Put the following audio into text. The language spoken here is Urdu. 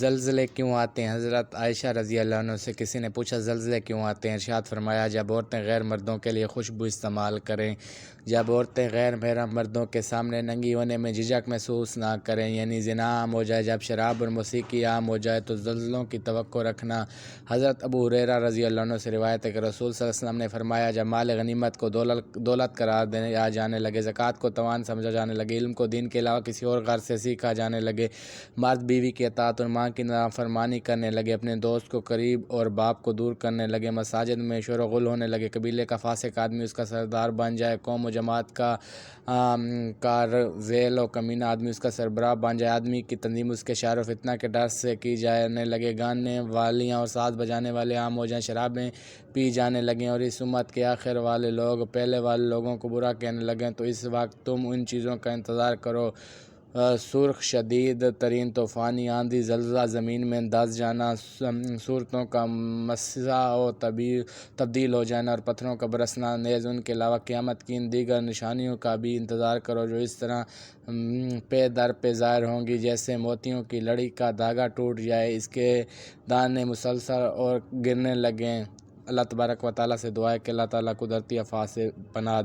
زلزلے کیوں آتے ہیں؟ حضرت عائشہ رضی اللہ عنہ سے کسی نے پوچھا زلزلے کیوں آتے ہیں؟ ارشاد فرمایا جب عورتیں غیر مردوں کے لیے خوشبو استعمال کریں، جب عورتیں غیر محرم مردوں کے سامنے ننگی ہونے میں جھجک محسوس نہ کریں، یعنی زنا عام ہو جائے، جب شراب اور موسیقی عام ہو جائے تو زلزلوں کی توقع رکھنا۔ حضرت ابو ہریرہ رضی اللہ عنہ سے روایت ہے کہ رسول صلی اللہ علیہ وسلم نے فرمایا جب مال غنیمت کو دولت قرار دیا جانے لگے، زکوٰۃ کو توان سمجھا جانے لگے، علم کو دین کے علاوہ کسی اور غرض سے سیکھا جانے لگے، مرد بیوی کی اطاعت اور ماں کی نافرمانی کرنے لگے، اپنے دوست کو قریب اور باپ کو دور کرنے لگے، مساجد میں شور و غل ہونے لگے، قبیلے کا فاسق آدمی اس کا سردار بن جائے، قوم و جماعت کا کارذیل و کمینہ آدمی اس کا سربراہ بن جائے، آدمی کی تنظیم اس کے شر و فتنہ کے ڈر سے کی جانے لگے، گانے والیاں اور ساز بجانے والے عام ہو جائیں، شرابیں پی جانے لگیں اور اس امت کے آخر والے لوگ پہلے والے لوگوں کو برا کہنے لگیں، تو اس وقت تم ان چیزوں کا انتظار کرو: سرخ شدید ترین طوفانی آندھی، زلزلہ، زمین میں دھنس جانا، صورتوں کا مسح و تبدیل ہو جانا اور پتھروں کا برسنا، نیز ان کے علاوہ قیامت کی ان دیگر نشانیوں کا بھی انتظار کرو جو اس طرح پے در پہ ظاہر ہوں گی جیسے موتیوں کی لڑی کا دھاگا ٹوٹ جائے، اس کے دانے مسلسل اور گرنے لگیں۔ اللہ تبارک و تعالیٰ سے دعا ہے کہ اللہ تعالیٰ قدرتی آفات سے پناہ